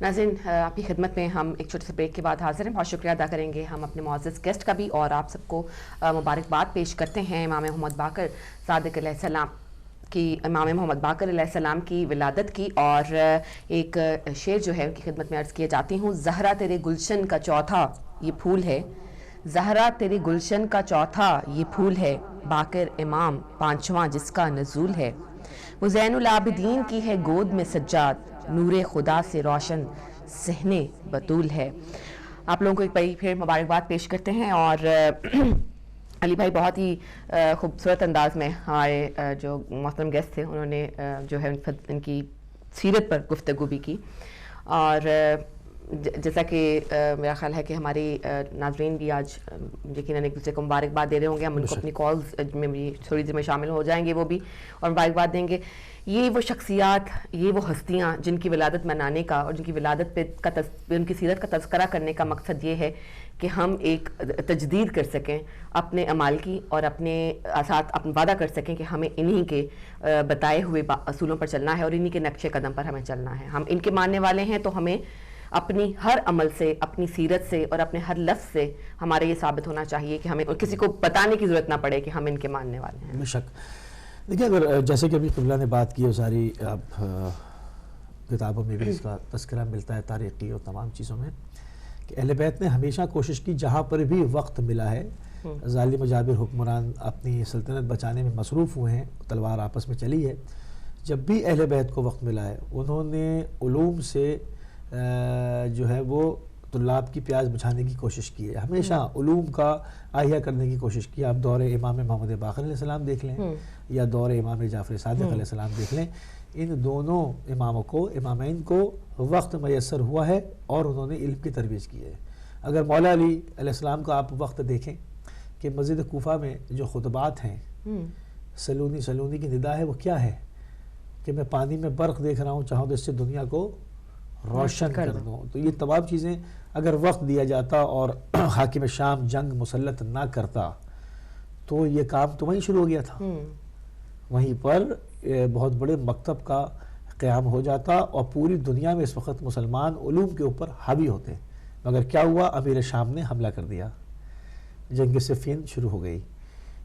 ناظرین آپ کی خدمت میں ہم ایک چھوٹے سے بریک کے بعد حاضر ہیں. بہت شکریہ ادا کریں گے ہم اپنے معزز گیسٹ کا بھی, اور آپ سب کو مبارکباد پیش کرتے ہیں امام محمد باقر صادق علیہ السلام کی, امام محمد باقر علیہ السلام کی ولادت کی. اور ایک شعر جو ہے ان کی خدمت میں عرض کیے جاتی ہوں. زہرا تیرے گلشن کا چوتھا یہ پھول ہے, زہرا تیرے گلشن کا چوتھا یہ پھول ہے, باقر امام پانچواں جس کا نزول ہے. وہ زین العابدین کی ہے گود میں سجاد, نور خدا سے روشن صحن بطول ہے. آپ لوگوں کو ایک بڑی پھر مبارکباد پیش کرتے ہیں. اور علی بھائی بہت ہی خوبصورت انداز میں ہمارے جو محترم گیسٹ تھے انہوں نے جو ہے ان کی سیرت پر گفتگو بھی کی. اور جیسا کہ میرا خیال ہے کہ ہماری ناظرین بھی آج یقیناً ایک دوسرے کو مبارکباد دے رہے ہوں گے. ہم ان کو اپنی کالز میں بھی تھوڑی دیر میں شامل ہو جائیں گے وہ بھی, اور مبارکباد دیں گے. یہ وہ شخصیات, یہ وہ ہستیاں جن کی ولادت منانے کا اور جن کی ولادت پہ ان کی سیرت کا تذکرہ کرنے کا مقصد یہ ہے کہ ہم ایک تجدید کر سکیں اپنے اعمال کی, اور اپنے ساتھ وعدہ کر سکیں کہ ہمیں انہی کے بتائے ہوئے اصولوں پر چلنا ہے اور انہی کے نقش قدم پر ہمیں چلنا ہے. ہم ان کے ماننے والے ہیں تو ہمیں اپنی ہر عمل سے, اپنی سیرت سے اور اپنے ہر لفظ سے ہمارے یہ ثابت ہونا چاہیے کہ ہمیں کسی کو بتانے کی ضرورت نہ پڑے کہ ہم ان کے ماننے والے ہیں. بے شک. دیکھیں اگر جیسے کہ ابھی قبلہ نے بات کی, اور ساری اب کتابوں میں بھی اس کا تذکرہ ملتا ہے تاریخی اور تمام چیزوں میں, کہ اہل بیت نے ہمیشہ کوشش کی جہاں پر بھی وقت ملا ہے, ظالم و جابر حکمران اپنی سلطنت بچانے میں مصروف ہوئے ہیں, تلوار آپس میں چلی ہے, جب بھی اہل بیت کو وقت ملا ہے انہوں نے علوم سے جو ہے وہ طلاب کی پیاس بچھانے کی کوشش کی ہے. ہمیشہ علوم کا احیا کرنے کی کوشش کی. آپ دور امام محمد باقر علیہ السلام دیکھ لیں یا دور امام جعفر صادق علیہ السلام دیکھ لیں, ان دونوں اماموں کو, امامین کو وقت میسر ہوا ہے اور انہوں نے علم کی ترویج کی ہے. اگر مولا علی علیہ السلام کا آپ وقت دیکھیں کہ مسجد کوفہ میں جو خطبات ہیں, سلونی سلونی کی ندا ہے, وہ کیا ہے کہ میں پانی میں برق دیکھ رہا ہوں, چاہوں تو اس سے دنیا کو روشن کر دوں. تو یہ تمام چیزیں اگر وقت دیا جاتا اور حاکم شام جنگ مسلط نہ کرتا تو یہ کام تو وہیں شروع ہو گیا تھا, وہیں پر بہت بڑے مکتب کا قیام ہو جاتا اور پوری دنیا میں اس وقت مسلمان علوم کے اوپر حاوی ہوتے. مگر کیا ہوا, امیر شام نے حملہ کر دیا, جنگ صفین شروع ہو گئی,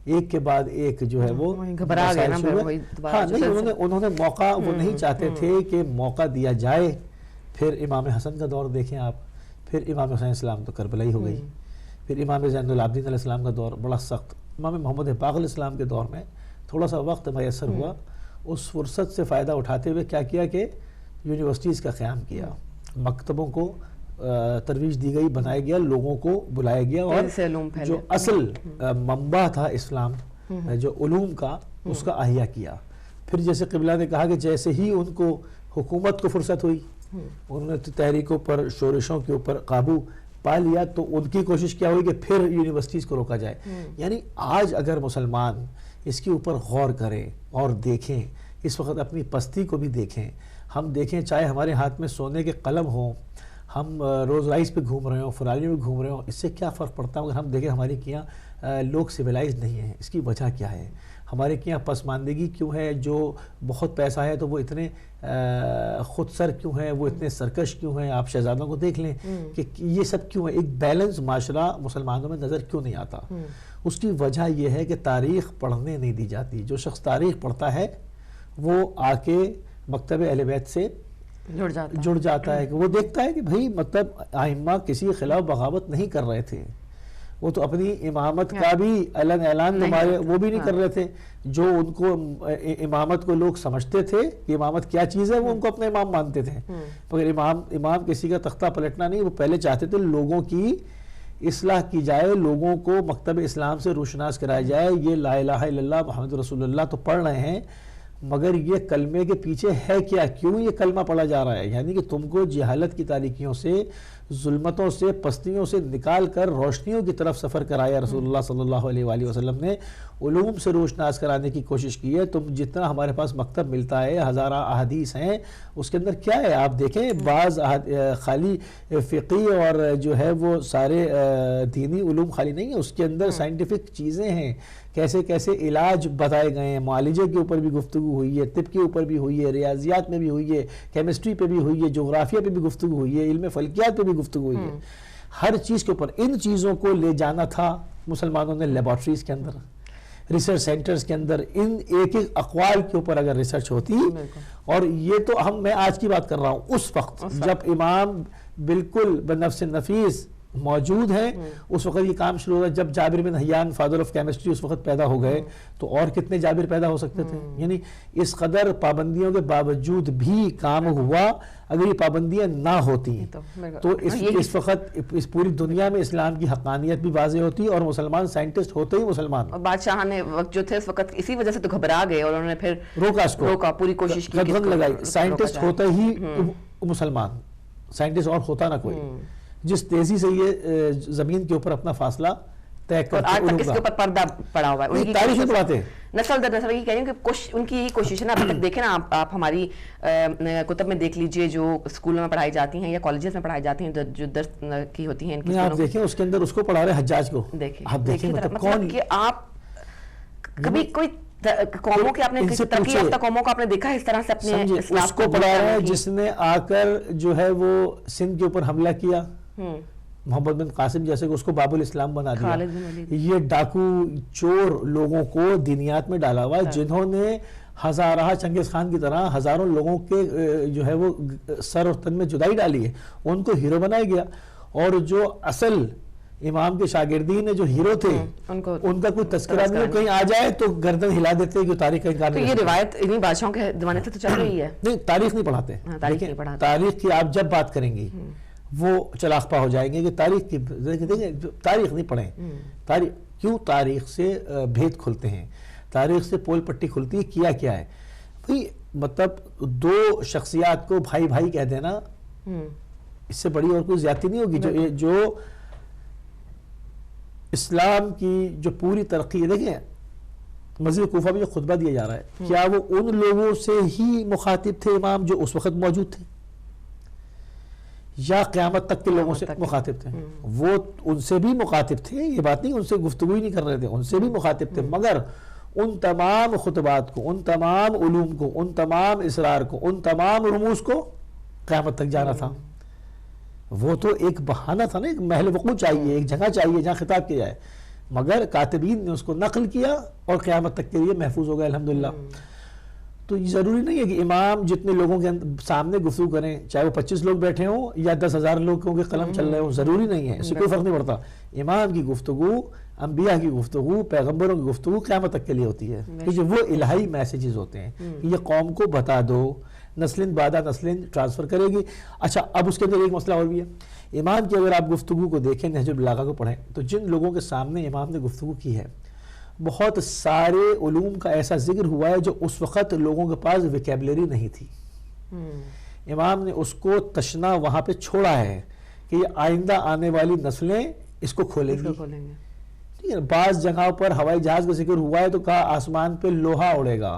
ایک کے بعد ایک جو ہے وہ گھبرا گئے. ہاں نہیں, انہوں نے موقع, وہ نہیں چاہتے تھے کہ موقع دیا جائے. پھر امام حسن کا دور دیکھیں آپ, پھر امام حسین السلام تو کربلا ہی ہو گئی, پھر امام زین العابدین علیہ السلام کا دور بڑا سخت, امام محمد باقر علیہ السلام کے دور میں تھوڑا سا وقت میسر ہوا. اس فرصت سے فائدہ اٹھاتے ہوئے کیا کیا کہ یونیورسٹیز کا قیام کیا, مکتبوں کو ترویج دی گئی, بنایا گیا, لوگوں کو بلایا گیا, اور جو اصل منبع تھا اسلام جو علوم کا, اس کا احیا کیا. پھر جیسے قبلہ نے کہا کہ جیسے ہی ان کو حکومت کو فرصت ہوئی, انہوں نے تحریکوں پر, شورشوں کے اوپر قابو پا لیا, تو ان کی کوشش کیا ہوئی کہ پھر یونیورسٹیز کو روکا جائے. یعنی آج اگر مسلمان اس کے اوپر غور کریں اور دیکھیں, اس وقت اپنی پستی کو بھی دیکھیں, ہم دیکھیں چاہے ہمارے ہاتھ میں سونے کے قلم ہوں, ہم روز رائز پہ گھوم رہے ہوں, فراریوں میں گھوم رہے ہوں, اس سے کیا فرق پڑتا ہے؟ اگر ہم دیکھیں ہمارے کیا لوگ سویلائز نہیں ہیں, اس کی وجہ کیا ہے؟ ہمارے کیا پسماندگی کیوں ہے؟ جو بہت پیسہ ہے تو وہ اتنے خود سر کیوں ہیں, وہ اتنے سرکش کیوں ہیں؟ آپ شہزادوں کو دیکھ لیں کہ یہ سب کیوں ہے. ایک بیلنس معاشرہ مسلمانوں میں نظر کیوں نہیں آتا؟ اس کی وجہ یہ ہے کہ تاریخ پڑھنے نہیں دی جاتی. جو شخص تاریخ پڑھتا ہے وہ آ کے مکتب اہل بیت سے جڑ جاتا ہے, کہ وہ دیکھتا ہے کہ بھئی مطلب ائمہ کسی کے خلاف بغاوت نہیں کر رہے تھے, وہ تو اپنی امامت کا بھی اعلان تمہارے وہ بھی نہیں کر رہے تھے. جو ان کو امامت کو لوگ سمجھتے تھے کہ امامت کیا چیز ہے, وہ ان کو اپنے امام مانتے تھے, مگر امام کسی کا تختہ پلٹنا نہیں, وہ پہلے چاہتے تھے لوگوں کی اصلاح کی جائے, لوگوں کو مکتب اسلام سے روشناس کرایا جائے. یہ لا الہ الا اللہ محمد رسول اللہ تو پڑھ رہے ہیں, مگر یہ کلمے کے پیچھے ہے کیا, کیوں یہ کلمہ پڑھا جا رہا ہے؟ یعنی کہ تم کو جہالت کی تاریکیوں سے, ظلمتوں سے, پستیوں سے نکال کر روشنیوں کی طرف سفر کرایا رسول اللہ صلی اللہ علیہ وآلہ وسلم نے. علوم سے روشناس کرانے کی کوشش کی ہے. تم جتنا ہمارے پاس مکتب ملتا ہے، ہزارہ احادیث ہیں، اس کے اندر کیا ہے آپ دیکھیں، بعض خالی فقی اور جو ہے وہ سارے دینی علوم خالی نہیں ہیں، اس کے اندر سائنٹیفک چیزیں ہیں، کیسے کیسے علاج بتائے گئے ہیں، معالجے کے اوپر بھی گفتگو ہوئی ہے، طب کے اوپر بھی ہوئی ہے، ریاضیات میں بھی ہوئی ہے، کیمسٹری پہ بھی ہوئی ہے، جغرافیہ پہ بھی گفتگو ہوئی ہے، علم فلکیات پہ بھی گفتگو ہوئی ہے. ہر چیز کے اوپر ان چیزوں کو لے جانا تھا مسلمانوں نے لیبارٹریز کے اندر، ریسرچ سینٹرز کے اندر. ان ایک ایک اقوال کے اوپر اگر ریسرچ ہوتی، اور یہ تو میں آج کی بات کر رہا ہوں، اس وقت جب امام بالکل بنفس نفیس موجود ہیں، اس وقت یہ کام شروع ہوا. جب جابر بن حیان فادر آف کیمسٹری اس وقت پیدا ہو گئے تو اور کتنے جابر پیدا ہو سکتے تھے. یعنی اس قدر پابندیوں کے باوجود بھی کام ہوا. اگر یہ پابندیاں نہ ہوتی تو اس وقت اس پوری دنیا میں اسلام کی حقانیت بھی واضح ہوتی اور مسلمان سائنٹسٹ ہوتے ہی مسلمان. اور بادشاہ نے وقت جو تھے اس وقت اسی وجہ سے تو گھبرا گئے اور انہوں نے پھر روکا پوری کوشش کی، قدغن لگائی. سائنٹسٹ ہوتا ہی مسلمان، سائنٹسٹ اور ہوتا نہ کوئی. جس تیزی سے یہ زمین کے اوپر اپنا فاصلہ طے کرتے ہیں. آج تک اس کے اوپر پردہ پڑا ہوا ہے. تاریخ میں پڑھاتے ہیں نسل در نسل. یہ کہہ رہی ہوں کہ ان کی یہی کوشش ہے نا. ابھی تک دیکھیں نا آپ ہماری کتب میں دیکھ لیجئے جو اسکولوں میں پڑھائی جاتی ہیں یا کالجز میں پڑھائی جاتی ہیں جو درس کی ہوتی ہیں ان کی. آپ دیکھیں اس کے اندر اس کو پڑھا رہے حجاج کو. آپ دیکھیں مطلب کہ آپ کبھی کوئی قوموں کے اپنے ترقی یافتہ قوموں کو آپ نے دیکھا ہے اس طرح سے اپنے اس کو پڑھا رہا ہے جس نے آ کر جو ہے وہ سندھ کے اوپر حملہ کیا، محمد بن قاسم جیسے کہ اس کو باب الاسلام بنا دیا. یہ ڈاکو چور لوگوں کو دینیات میں ڈالا ہوا ہے، جنہوں نے ہزارہ چنگیز خان کی طرح ہزاروں لوگوں کے جو ہے وہ سر اور تن میں جدائی ڈالی ہے. ان کو ہیرو بنایا گیا. اور جو اصل امام کے شاگردین جو ہیرو تھے ان کا کوئی تذکرہ نہیں، کہیں آ جائے تو گردن ہلا دیتے ہیں کہ تاریخ کا انکار نہیں. یہ روایت انہی بادشاہوں کے زمانے سے تو چل رہی ہے. نہیں، تاریخ نہیں پڑھاتے. تاریخ کی آپ جب بات کریں گی وہ چلاخپا ہو جائیں گے کہ تاریخ کی تاریخ نہیں پڑھیں. کیوں؟ تاریخ سے بھید کھلتے ہیں، تاریخ سے پول پٹی کھلتی ہے. کیا ہے بھئی، مطلب دو شخصیات کو بھائی بھائی کہہ دینا، اس سے بڑی اور کوئی زیادتی نہیں ہوگی. جو اسلام کی جو پوری ترقی ہے، دیکھیں مسجد کوفہ میں جو خطبہ دیا جا رہا ہے، کیا وہ ان لوگوں سے ہی مخاطب تھے امام جو اس وقت موجود تھے، یا قیامت تک کے لوگوں سے مخاطب تھے؟ وہ ان سے بھی مخاطب تھے، یہ بات نہیں ان سے گفتگو ہی نہیں کر رہے تھے، ان سے بھی مخاطب تھے. مگر ان تمام خطبات کو، ان تمام علوم کو، ان تمام اسرار کو، ان تمام رموز کو قیامت تک جانا تھا. وہ تو ایک بہانہ تھا نا، ایک محل وقوع چاہیے، ایک جگہ چاہیے جہاں خطاب کیا جائے. مگر کاتبین نے اس کو نقل کیا اور قیامت تک کے لیے محفوظ ہو گئے الحمدللہ. تو یہ ضروری نہیں ہے کہ امام جتنے لوگوں کے سامنے گفتگو کریں، چاہے وہ 25 لوگ بیٹھے ہوں یا 10,000 لوگوں کے قلم چل رہے ہوں، ضروری نہیں ہے. اس سے کوئی فرق نہیں پڑتا. امام کی گفتگو، انبیاء کی گفتگو، پیغمبروں کی گفتگو قیامت تک کے لیے ہوتی ہے، کیونکہ وہ الہی میسیجز ہوتے ہیں. یہ قوم کو بتا دو، نسلیں بعد نسلیں ٹرانسفر کرے گی. اچھا، اب اس کے اندر ایک مسئلہ اور بھی ہے. امام کی اگر آپ گفتگو کو دیکھیں، نہج البلاغہ کو پڑھیں، تو جن لوگوں کے سامنے امام نے گفتگو کی ہے، بہت سارے علوم کا ایسا ذکر ہوا ہے جو اس وقت لوگوں کے پاس ویکیبلری نہیں تھی. امام نے اس کو تشنا وہاں پہ چھوڑا ہے کہ یہ آئندہ آنے والی نسلیں اس کو کھولیں گی. بعض جگہوں پر ہوائی جہاز کا ذکر ہوا ہے تو کہا آسمان پہ لوہا اڑے گا.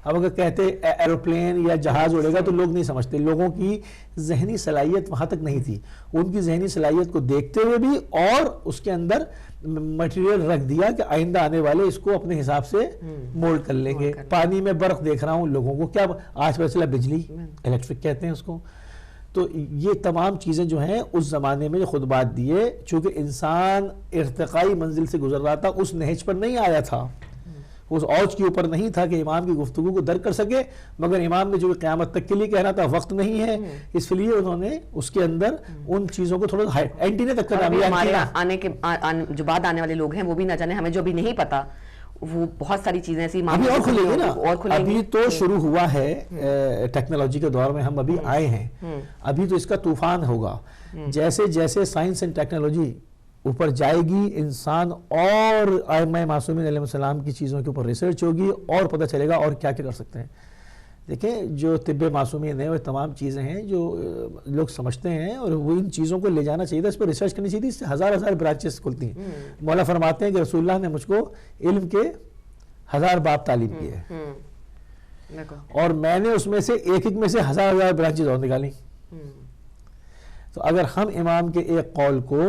اب اگر کہتے ایروپلین یا جہاز اڑے گا تو لوگ نہیں سمجھتے. لوگوں کی ذہنی صلاحیت وہاں تک نہیں تھی. ان کی ذہنی صلاحیت کو دیکھتے ہوئے بھی اور اس کے اندر مٹیریل رکھ دیا کہ آئندہ آنے والے اس کو اپنے حساب سے مولڈ کر لیں گے. پانی میں برف دیکھ رہا ہوں، لوگوں کو کیا آج پتہ چلا بجلی، الیکٹرک کہتے ہیں اس کو. تو یہ تمام چیزیں جو ہیں اس زمانے میں جو خطبات دیے، چونکہ انسان ارتقائی منزل سے گزر رہا تھا، اس نہج پر نہیں آیا تھا، اس اوج کے اوپر نہیں تھا کہ امام کی گفتگو کو درک کر سکے. مگر امام نے جو قیامت تک کے لیے کہنا تھا، وقت نہیں ہے، اس لیے انہوں نے اس کے اندر ان چیزوں کو تھوڑا اینٹینے تک کا آنے کے جو بعد آنے والے لوگ ہیں وہ بھی نہ جانے، ہمیں جو بھی نہیں پتا وہ بہت ساری چیزیں ایسی ابھی اور کھلے گی نا. ابھی تو شروع ہوا ہے ٹیکنالوجی کے دور میں، ہم ابھی آئے ہیں، ابھی تو اس کا طوفان ہوگا. جیسے جیسے سائنس اینڈ ٹیکنالوجی اوپر جائے گی، انسان اور ائمہ معصومین علیہ السلام کی چیزوں کے اوپر ریسرچ ہوگی اور پتہ چلے گا اور کیا کیا کر سکتے ہیں. دیکھیں جو طب معصومین ہے وہ تمام چیزیں ہیں جو لوگ سمجھتے ہیں اور وہ ان چیزوں کو لے جانا چاہیے تھا, اس پر ریسرچ کرنی چاہیے تھی. اس سے ہزار برانچز کھلتی ہیں. مولا فرماتے ہیں کہ رسول اللہ نے مجھ کو علم کے 1000 باب تعلیم کی ہے اور میں نے اس میں سے ایک میں سے ہزار برانچز اور نکالی. تو اگر ہم امام کے ایک قول کو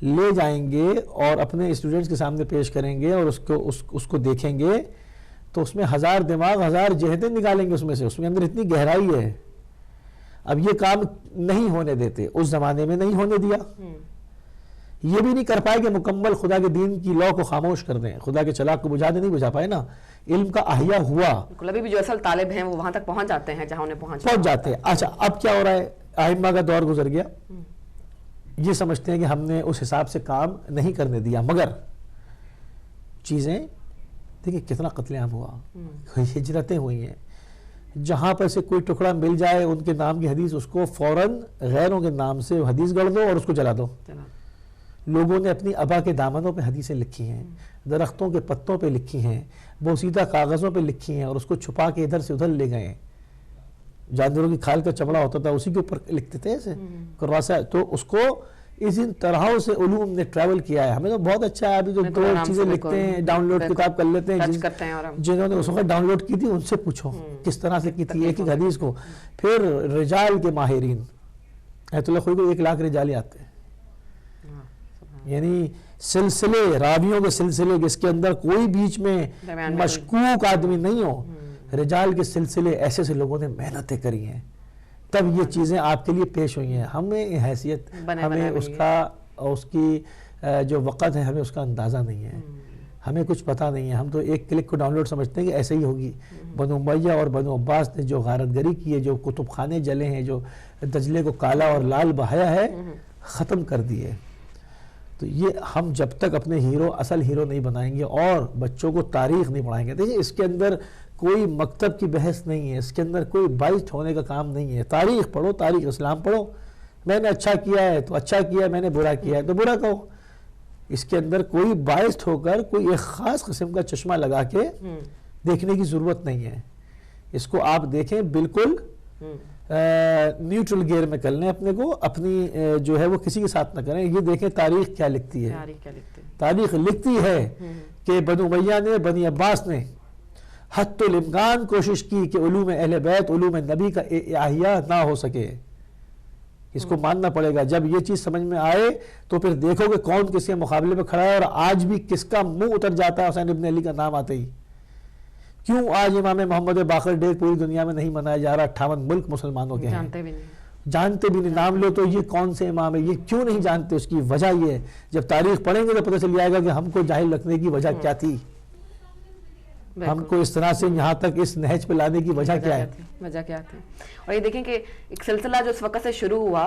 لے جائیں گے اور اپنے اسٹوڈنٹس کے سامنے پیش کریں گے اور اس کو دیکھیں گے تو اس میں 1000 دماغ 1000 جہتیں نکالیں گے. اس میں اندر اتنی گہرائی ہے. اب یہ کام نہیں ہونے دیتے, اس زمانے میں نہیں ہونے دیا. یہ بھی نہیں کر پائے کہ مکمل خدا کے دین کی لو کو خاموش کر دیں, خدا کے چراغ کو بجھا دیں, نہیں بجھا پائے نا. علم کا احیا ہوا. ابھی بھی جو اصل طالب ہیں وہ وہاں تک پہنچ جاتے ہیں جہاں انہیں پہنچ جاتے ہیں. اچھا اب کیا ہو رہا ہے, ائمہ کا دور گزر گیا, یہ سمجھتے ہیں کہ ہم نے اس حساب سے کام نہیں کرنے دیا, مگر چیزیں دیکھیں کتنا قتل عام ہوا, ہجرتیں ہوئی ہیں. جہاں پر سے کوئی ٹکڑا مل جائے ان کے نام کی حدیث, اس کو فوراً غیروں کے نام سے حدیث گڑھ دو اور اس کو جلا دو. لوگوں نے اپنی ابا کے دامنوں پہ حدیثیں لکھی ہیں, درختوں کے پتوں پہ لکھی ہیں, بوسیدہ کاغذوں پہ لکھی ہیں اور اس کو چھپا کے ادھر سے ادھر لے گئے ہیں. جانوروں کی کھال کا چمڑا ہوتا تھا اسی کے اوپر لکھتے تھے ایسے کراسا. تو اس کو اس طرح سے علوم نے ٹریول کیا ہے. ہمیں تو بہت اچھا ہے, ابھی تو 2 چیزیں لکھتے ہیں, ڈاؤن لوڈ کتاب کر لیتے ہیں. جنہوں نے اس وقت ڈاؤن لوڈ کی تھی ان سے پوچھو کس طرح سے کی تھی ایک ایک حدیث کو. پھر رجال کے ماہرین, ایت اللہ خوئی کو 1 لاکھ رجالی آتے ہیں, یعنی سلسلے راویوں کے سلسلے جس کے اندر کوئی بیچ میں مشکوک آدمی نہیں ہو. رجال کے سلسلے ایسے سے لوگوں نے محنتیں کری ہیں, تب یہ چیزیں آپ کے لیے پیش ہوئی ہیں. ہمیں حیثیت, ہمیں اس کی جو وقت ہے ہمیں اس کا اندازہ نہیں ہے, ہمیں کچھ پتہ نہیں ہے. ہم تو ایک کلک کو ڈاؤن لوڈ سمجھتے ہیں کہ ایسے ہی ہوگی. بنو امیہ اور بنو عباس نے جو غارت گری کی ہے, جو کتب خانے جلے ہیں, جو دجلے کو کالا اور لال بہایا ہے, ختم کر دیے. تو یہ ہم جب تک اپنے اصل ہیرو نہیں بنائیں گے اور بچوں کو تاریخ نہیں پڑھائیں گے. دیکھیں اس کے اندر کوئی مکتب کی بحث نہیں ہے, اس کے اندر کوئی باعث ہونے کا کام نہیں ہے. تاریخ پڑھو, تاریخ اسلام پڑھو. میں نے اچھا کیا ہے تو اچھا کیا ہے, میں نے برا کیا ہے تو برا کہو. اس کے اندر کوئی باعث ہو کر کوئی ایک خاص قسم کا چشمہ لگا کے دیکھنے کی ضرورت نہیں ہے. اس کو آپ دیکھیں بالکل نیوٹرل گیئر میں کر لیں اپنے کو, اپنی جو ہے وہ کسی کے ساتھ نہ کریں. یہ دیکھیں تاریخ کیا لکھتی ہے. تاریخ لکھتی ہے کہ بنو امیہ نے, بنی عباس نے حتی الامکان کوشش کی کہ علوم اہل بیت, علوم نبی کا احیاء نہ ہو سکے. اس کو ماننا پڑے گا. جب یہ چیز سمجھ میں آئے تو پھر دیکھو کہ کون کس کے مقابلے پہ کھڑا ہے, اور آج بھی کس کا منہ اتر جاتا ہے حسین ابن علی کا نام آتے ہی. کیوں آج امام محمد باقر ڈے پوری دنیا میں نہیں منایا جا رہا؟ 58 ملک مسلمانوں کے ہیں, جانتے بھی نہیں. نام لو تو یہ کون سے امام ہے, یہ کیوں نہیں جانتے؟ اس کی وجہ یہ ہے, جب تاریخ پڑھیں گے تو پتہ چل جائے گا کہ ہم کو جاہل رکھنے کی وجہ کیا تھی, ہم کو اس طرح سے یہاں تک اس نہج پہ لانے کی وجہ کیا ہے. اور یہ دیکھیں کہ ایک سلسلہ جو اس وقت سے شروع ہوا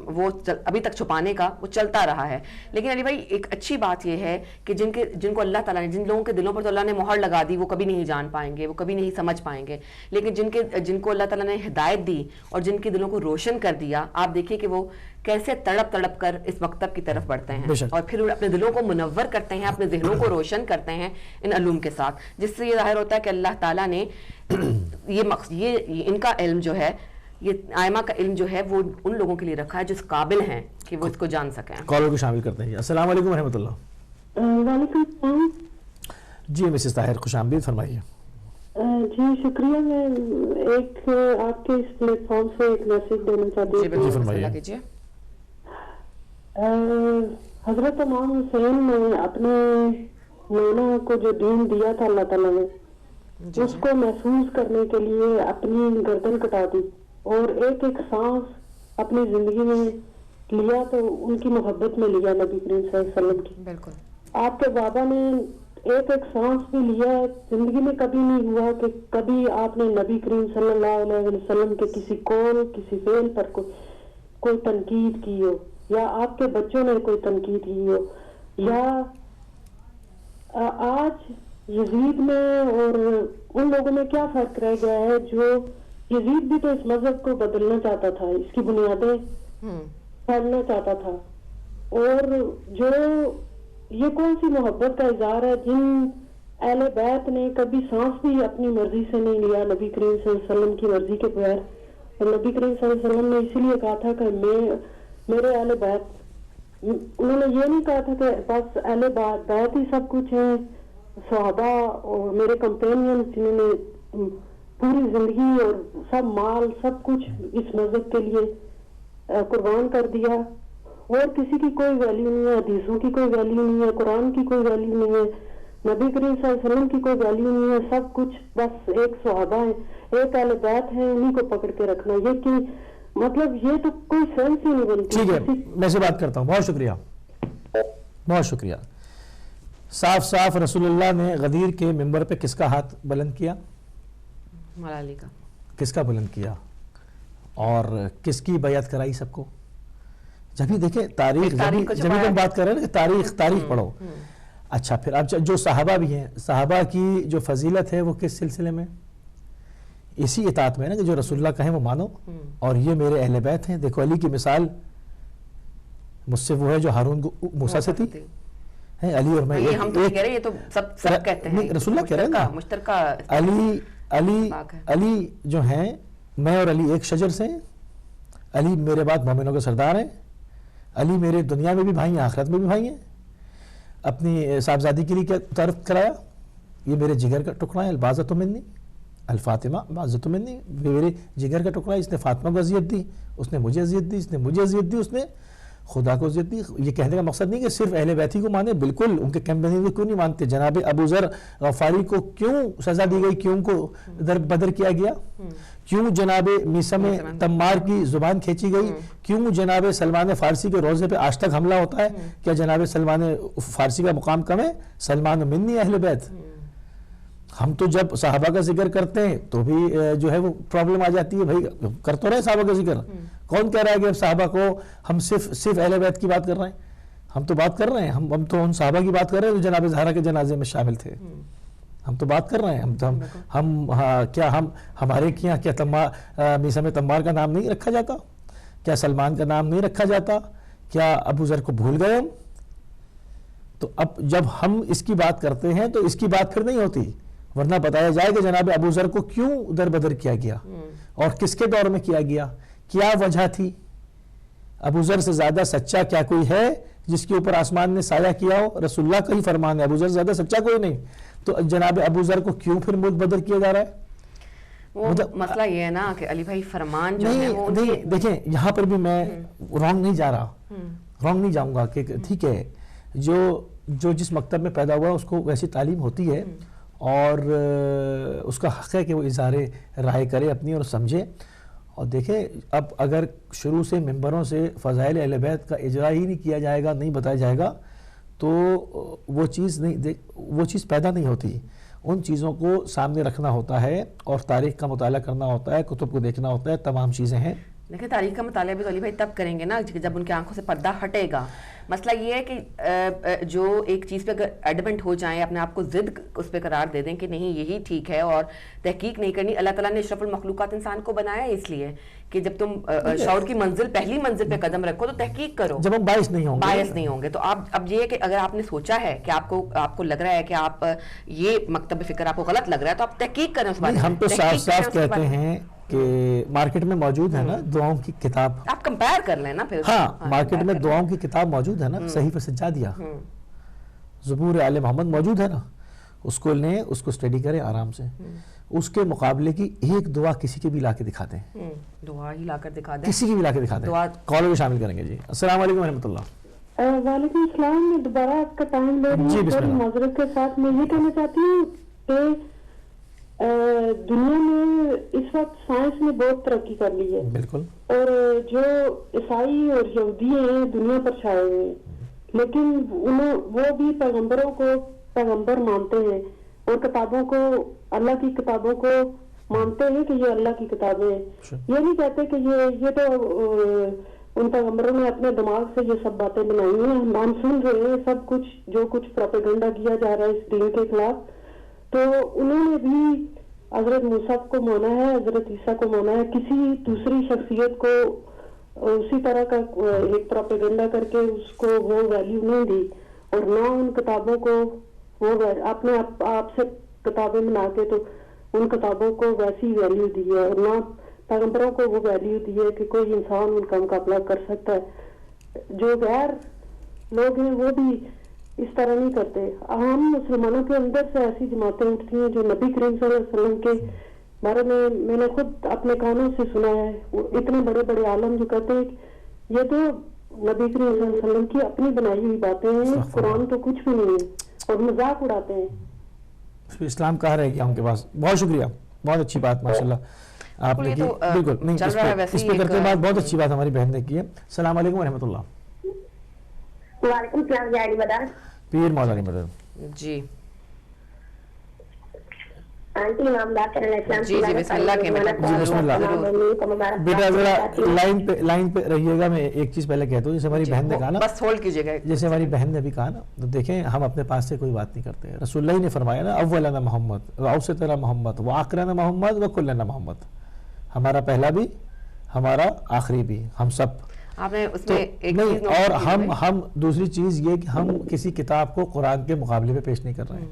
وہ ابھی تک چھپانے کا وہ چلتا رہا ہے. لیکن علی بھائی ایک اچھی بات یہ ہے کہ جن کو اللہ تعالیٰ نے, جن لوگوں کے دلوں پر تو اللہ نے مہر لگا دی, وہ کبھی نہیں جان پائیں گے, وہ کبھی نہیں سمجھ پائیں گے. لیکن جن کو اللہ تعالیٰ نے ہدایت دی اور جن کے دلوں کو روشن کر دیا, آپ دیکھیے کہ وہ کیسے تڑپ کر اس مکتب کی طرف بڑھتے ہیں اور پھر اپنے دلوں کو منور کرتے ہیں, اپنے ذہنوں کو روشن کرتے ہیں ان علوم کے ساتھ, جس سے یہ ظاہر ہوتا ہے کہ اللہ تعالیٰ نے یہ ان کا علم جو ہے, یہ ائمہ کا علم جو ہے وہ ان لوگوں کے لیے رکھا ہے جو اس قابل ہیں کہ وہ اس کو جان سکیں. کالر کو شامل کرتے ہیں. السلام علیکم ورحمۃ اللہ. وعلیکم السلام. جی مسز طاہر خوش آمدید, فرمائیے. جی شکریہ. میں ایک آپ کے اس پلیٹ فارم سے ایک میسج دینا چاہتی ہوں. جی فرمائیے. حضرت امام حسین نے اپنے نانا کو جو دین دیا تھا اللہ تعالیٰ نے, اس کو محفوظ کرنے کے لیے اپنی گردن کٹا دی اور ایک ایک سانس اپنی زندگی میں لیا تو ان کی محبت میں لیا نبی کریم صلی اللہ علیہ وسلم کی. بالکل. آپ کے بابا نے ایک ایک سانس بھی لیا. زندگی میں کبھی نہیں ہوا کہ کبھی آپ نے نبی کریم صلی اللہ علیہ وسلم کے کسی قول, کسی فعل پر کوئی تنقید کی ہو, یا آپ کے بچوں نے کوئی تنقید کی ہو, یا آج یزید میں اور ان لوگوں میں کیا فرق رہ گیا ہے جو یزید بھی تو اس مذہب کو بدلنا چاہتا تھا, اس کی بنیادیں پھیلنا چاہتا تھا, اور جو یہ کون سی محبت کا اظہار ہے جن اہل بیت نے کبھی سانس بھی اپنی مرضی سے نہیں لیا نبی کریم صلی اللہ علیہ وسلم کی مرضی کے بغیر. اور نبی کریم صلی اللہ علیہ وسلم نے اسی لیے کہا تھا کہ میرے اہل بیت, انہوں نے یہ نہیں کہا تھا کہ بس اہل بیت ہی سب کچھ ہے, صحابہ اور میرے کمپینین جنہوں نے پوری زندگی اور سب مال سب کچھ اس مذہب کے لیے قربان کر دیا, اور کسی کی کوئی ویلیو نہیں ہے, حدیثوں کی کوئی ویلیو نہیں ہے, قرآن کی کوئی ویلیو نہیں ہے, نبی کریم صلی اللہ علیہ وسلم کی کوئی ویلیو نہیں ہے, سب کچھ بس ایک صحابہ ہے, ایک اہل بیت ہے, انہی کو پکڑ کے رکھنا. یہ کہ مطلب یہ تو کوئی سینس ہی نہیں بنتی. ٹھیک ہے, میں سے بات کرتا ہوں. بہت شکریہ, بہت شکریہ. صاف صاف رسول اللہ نے غدیر کے ممبر پہ کس کا ہاتھ بلند کیا؟ مولا علی کا. کس کا بلند کیا اور کس کی بیعت کرائی سب کو؟ جب ہی دیکھیں تاریخ, جب ہم بات کر رہے ہیں کہ تاریخ پڑھو. اچھا, پھر اب جو صحابہ بھی ہیں, صحابہ کی جو فضیلت ہے وہ کس سلسلے میں؟ اسی اطاعت میں نا کہ جو رسول اللہ کہیں وہ مانو, اور یہ میرے اہل بیت ہیں. دیکھو علی کی مثال مجھ سے وہ ہے جو ہارون موسیٰ سے تھی, علی اور میں. ہم تو کہہ رہے ہیں, یہ تو سب کہتے ہیں, رسول اللہ کہہ رہے ہیں نا مشترکہ. علی جو ہیں, میں اور علی ایک شجر سے ہیں. علی میرے بعد مومنوں کے سردار ہیں. علی میرے دنیا میں بھی بھائی ہیں, آخرت میں بھی بھائی ہیں. اپنی صاحبزادی کے لیے کیا تعارف کرایا؟ یہ میرے جگر کا ٹکڑا ہے, البازۃ منی, الفاطمہ بازۃ منی, میرے جگر کا ٹکڑا ہے. اس نے فاطمہ کو اذیت دی, اس نے مجھے اذیت دی, اس نے مجھے اذیت دی, اس نے خدا کو اذیت دی. یہ کہنے کا مقصد نہیں کہ صرف اہل بیت کو مانے, بالکل ان کے کیمپین کو کیوں نہیں مانتے؟ جناب ابو ذر غفاری کو کیوں سزا دی گئی, کیوں کو بدر کیا گیا, کیوں جناب میثم تمار کی زبان کھینچی گئی, کیوں جناب سلمان فارسی کے روزے پہ آج تک حملہ ہوتا ہے؟ کیا جناب سلمان فارسی کا مقام کم ہے؟ سلمان منی اہل بیت. ہم تو جب صحابہ کا ذکر کرتے ہیں تو بھی جو ہے وہ پرابلم آ جاتی ہے. بھائی کر تو رہے صحابہ کا ذکر, کون کہہ رہا ہے کہ اب صحابہ کو ہم صرف اہل بیت کی بات کر رہے ہیں؟ ہم تو بات کر رہے ہیں, ہم تو ان صحابہ کی بات کر رہے ہیں جو جناب زہرا کے جنازے میں شامل تھے. ہم تو بات کر رہے ہیں. کیا ہمارے کیا میثم تمار کا نام نہیں رکھا جاتا؟ کیا سلمان کا نام نہیں رکھا جاتا؟ کیا ابو ذر کو بھول گئے ہم؟ تو اب جب ہم اس کی بات کرتے ہیں تو اس کی بات پھر نہیں ہوتی, ورنہ بتایا جائے کہ جناب ابو ذر کو کیوں در بدر کیا گیا اور کس کے دور میں کیا گیا, کیا وجہ تھی. ابو ذر سے زیادہ سچا کیا کوئی ہے جس کے اوپر آسمان نے سایہ کیا ہو؟ رسول اللہ کا ہی فرمان ہے, ابو ذر سے زیادہ سچا کوئی نہیں. تو جناب ابو ذر کو کیوں پھر ملک بدر کیا جا رہا ہے؟ وہ مسئلہ یہ ہے نا کہ علی بھائی فرمان جو ہے وہ دیکھیں, یہاں پر بھی میں رانگ نہیں جا رہا, رانگ نہیں جاؤں گا کہ ٹھیک ہے جو جس مکتب میں پیدا ہوا اس کو ویسی تعلیم ہوتی ہے اور اس کا حق ہے کہ وہ اظہار رائے کرے اپنی اور سمجھے. اور دیکھیں اب اگر شروع سے ممبروں سے فضائل اہل بیت کا اجرا ہی نہیں کیا جائے گا, نہیں بتایا جائے گا, تو وہ چیز پیدا نہیں ہوتی. ان چیزوں کو سامنے رکھنا ہوتا ہے اور تاریخ کا مطالعہ کرنا ہوتا ہے, کتب کو دیکھنا ہوتا ہے, تمام چیزیں ہیں. دیکھیں تاریخ کا مطالعہ بھی تو علی بھائی تب کریں گے نا جب ان کی آنکھوں سے پردہ ہٹے گا. مسئلہ یہ ہے کہ جو ایک چیز پہ اگر ایڈمنٹ ہو جائیں, اپنے آپ کو ضد اس پہ قرار دے دیں کہ نہیں یہی ٹھیک ہے اور تحقیق نہیں کرنی. اللہ تعالیٰ نے اشرف المخلوقات انسان کو بنایا اس لیے کہ جب تم شعور کی پہلی منزل پہ قدم رکھو تو تحقیق کرو, جب ہم باعث نہیں ہوں گے. تو اب یہ کہ اگر آپ نے سوچا ہے کہ آپ کو لگ رہا ہے کہ آپ یہ مکتب فکر آپ کو غلط لگ رہا ہے تو آپ تحقیق کریں اس بات. ہم تو صاف صاف کہتے ہیں کہ مارکیٹ میں موجود ہے نا دعاؤں کی کتاب, آپ کمپیئر کر لیں نا پھر. ہاں مارکیٹ میں دعاؤں کی کتاب موجود ہے نا, صحیفہ سجادیہ, زبور آل محمد موجود ہے نا, اس کو لیں, اس کو اسٹڈی کریں آرام سے. اس کے مقابلے کی ایک دعا کسی کے بھی لا کے دکھا دیں, دعا ہی لا کر دکھا دیں, کسی کی بھی لا کے دکھا دیں. کالر بھی شامل کریں گے. جی السلام علیکم ورحمۃ اللہ. وعلیکم السلام. میں دوبارہ آپ کا ٹائم لے رہی ہوں. معذرت کے ساتھ میں یہ کہنا چاہتی ہوں کہ دنیا میں اس وقت سائنس نے بہت ترقی کر لی ہے, بالکل, اور جو عیسائی اور یہودی ہیں دنیا پر چھائے ہوئے ہیں, لیکن وہ بھی پیغمبروں کو پیغمبر مانتے ہیں اور کتابوں کو, اللہ کی کتابوں کو مانتے ہیں کہ یہ اللہ کی کتابیں ہیں. یہ نہیں کہتے کہ یہ تو ان پیغمبروں نے اپنے دماغ سے یہ سب باتیں بنائی ہیں. ہم سن رہے ہیں سب کچھ, جو کچھ پروپیگنڈا کیا جا رہا ہے اس دین کے خلاف. تو انہوں نے بھی حضرت موسیٰ کو مانا ہے, حضرت عیسیٰ کو مانا ہے, کسی دوسری شخصیت کو اسی طرح کا ایک پروپیگنڈا کر کے اس کو وہ ویلیو نہیں دی, اور نہ ان کتابوں کو وہ اپنے آپ سے کتابیں بنا کے تو ان کتابوں کو ویسی ویلیو دی ہے، اور نہ پیغمبروں کو وہ ویلیو دی ہے کہ کوئی انسان ان کا مقابلہ کر سکتا ہے. جو غیر لوگ ہیں وہ بھی اس طرح نہیں کرتے. ہم مسلمانوں کے اندر سے ایسی جماعتیں اٹھتی ہیں جو نبی کریم صلی اللہ علیہ وسلم کے بارے میں نے خود اپنے کانوں سے سنا ہے. وہ اتنے بڑے بڑے عالم جو کہتے ہیں کہ یہ تو نبی کریم صلی اللہ علیہ وسلم کی اپنی بنائی ہوئی باتیں ہیں، قرآن تو کچھ بھی نہیں ہے، اور مذاق اڑاتے ہیں. اسلام کہاں رہ گیا ان کے پاس. بہت شکریہ، بہت اچھی بات ماشاءاللہ آپ نے کی. بالکل نہیں، اس پہ کرتے بات بہت اچھی بات ہماری بہن نے کی ہے. السلام علیکم ورحمۃ اللہ. وعلیکم السلام جی مدار پیر مولانا مدد جی آنٹی امام باقر علیہ السلام جی جی بسم اللہ کے بسم اللہ. بیٹا ذرا لائن پہ رہیے گا. میں ایک چیز پہلے کہتا ہوں، جیسے ہماری بہن نے کہا نا، بس ہولڈ کیجیے گا. جیسے ہماری بہن نے بھی کہا نا، تو دیکھیں ہم اپنے پاس سے کوئی بات نہیں کرتے. رسول اللہ نے فرمایا نا، اولنا محمد واوسطنا محمد وآخرنا محمد وکلنا محمد. ہمارا پہلا بھی، ہمارا آخری بھی، ہم سب. آپ نے اس میں ایک چیز اور ہم دوسری چیز یہ کہ ہم کسی کتاب کو قرآن کے مقابلے میں پیش نہیں کر رہے ہیں.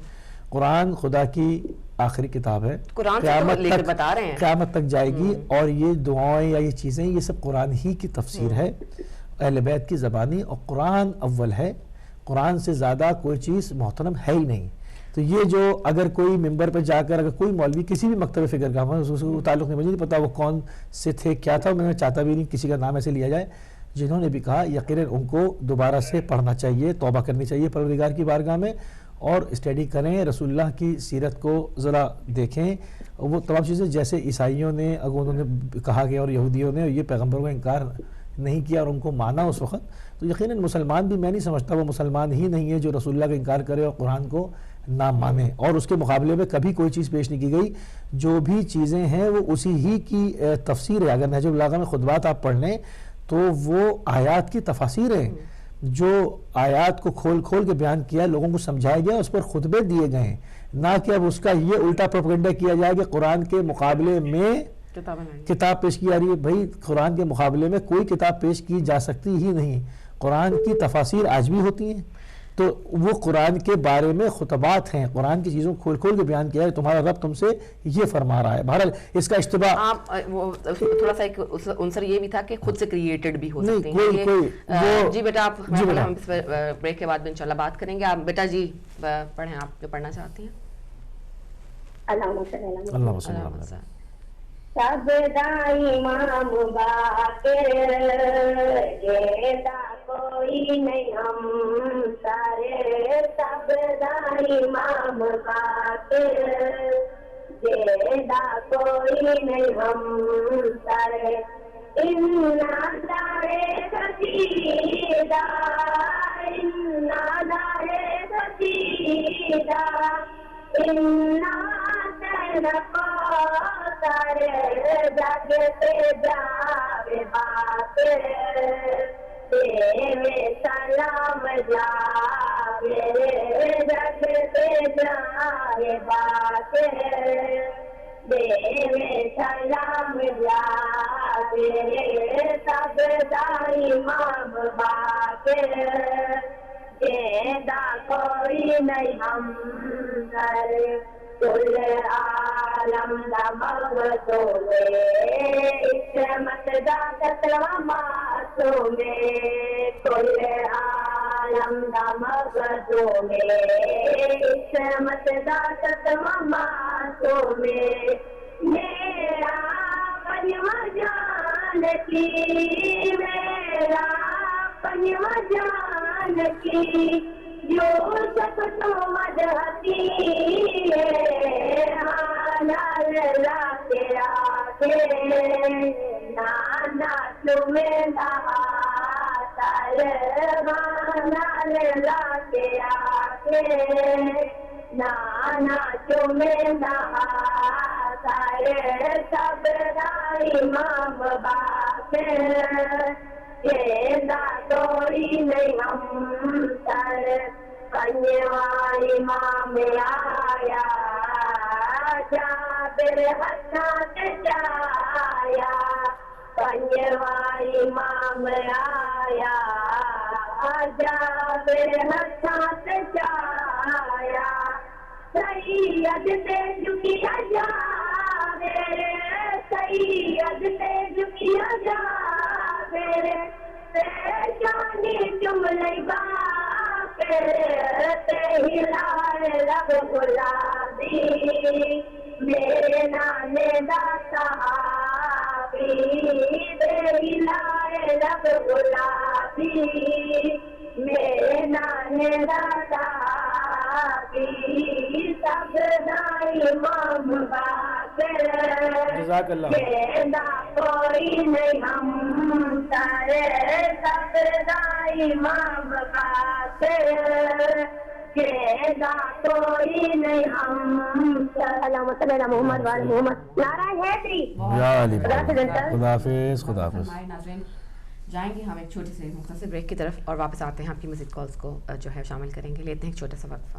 قرآن خدا کی آخری کتاب ہے، قیامت تک جائے گی، اور یہ دعائیں یا یہ چیزیں یہ سب قرآن ہی کی تفسیر ہے، اہل بیت کی زبانی، اور قرآن اول ہے. قرآن سے زیادہ کوئی چیز محترم ہے ہی نہیں. تو یہ جو اگر کوئی ممبر پہ جا کر اگر کوئی مولوی کسی بھی مکتب فکر کا اس کو تعلق نہیں، مجھے نہیں پتا وہ کون سے تھے کیا تھا، میں چاہتا بھی نہیں کسی کا نام ایسے لیا جائے، جنہوں نے بھی کہا یقیناً ان کو دوبارہ سے پڑھنا چاہیے، توبہ کرنی چاہیے پروردگار کی بارگاہ میں، اور اسٹڈی کریں، رسول اللہ کی سیرت کو ذرا دیکھیں. وہ تمام چیزیں جیسے عیسائیوں نے اگر انہوں نے کہا گیا اور یہودیوں نے یہ پیغمبروں کا انکار نہیں کیا اور ان کو مانا اس وقت، تو یقیناً مسلمان بھی، میں نہیں سمجھتا وہ مسلمان ہی نہیں ہے جو رسول اللہ کا انکار کرے اور قرآن کو نہ مانے. اور اس کے مقابلے میں کبھی کوئی چیز پیش نہیں کی گئی. جو بھی چیزیں ہیں وہ اسی ہی کی تفسیر ہے. اگر نہج البلاغہ میں خطبات آپ پڑھ لیں تو وہ آیات کی تفاسیر ہیں، جو آیات کو کھول کھول کے بیان کیا، لوگوں کو سمجھایا گیا، اس پر خطبے دیے گئے ہیں. نہ کہ اب اس کا یہ الٹا پروپیگنڈا کیا جائے کہ قرآن کے مقابلے میں کتاب پیش کی جا رہی ہے. بھائی قرآن کے مقابلے میں کوئی کتاب پیش کی جا سکتی ہی نہیں. قرآن کی تفاسیر آج بھی ہوتی ہیں، تو وہ قرآن کے بارے میں خطبات ہیں، قرآن کی چیزوں کھول کھول کے بیان کیا ہے. تمہارا رب تم سے یہ فرما رہا ہے. بہرحال اس کا اشتباہ تھوڑا سا ایک عنصر یہ بھی تھا کہ خود سے کریٹڈ بھی ہو سکتے ہیں. جی بیٹا آپ ہم اس بریک کے بعد بھی انشاءاللہ بات کریں گے. آپ بیٹا جی پڑھیں، آپ جو پڑھنا چاہتی ہیں. اللہ وسلم. سب دا امام باقر جیسا کوئی نہیں ہم سارے، سب دا امام باقر جیسا کوئی نہیں ہم سارے. انا دارے سجیدہ، انا دارے سجیدہ، انا سارے جگتے جاوے باقر تیرے سلام جاوے، جگتے جاوے باقر تیرے سلام جاوے. سب دا امام باقر جیسا کوئی نہیں ہم سر. کل عالم دا مغزوم عصمت دا ستواں معصوم، کل عالم دا مغزوم عصمت دا ستواں معصوم. میرا پنجواں جان کی، میرا پنجواں جان کی، یوسف تو مدحتی ہے، نال لا تیرا کے نانا تمہیں نال لا تیرا کے نانا تمہیں سب دا امام باقر جیسا کوئی نہیں ہم سر. پنجواں امام آیا جابر حسن جایا، پنجواں امام آیا جابر حسن جایا. جایا سید سے جھکیا جاوے سید سے جھکیا جاوے پیشانی چم لئی باپ تے ہلائے لب گلابی میرے نانے دا صحابی تے ہلائے لب گلابی میرے نانے دا صحابی سب دا امام باقر جزاک اللہ کہنا کوئی نہیں ہم سارے سب دا امام باقر کہنا کوئی نہیں ہم اللہم صلی علی محمد وعلی محمد نعرہ حیدری یا علی خدا حافظ خدا حافظ. ہمارے ناظرین جائیں گے ہم ایک چھوٹی سی مختصر بریک کی طرف اور واپس آتے ہیں آپ کی مزید کالز کو جو ہے شامل کریں گے. لیتے ہیں ایک چھوٹا سا وقفہ.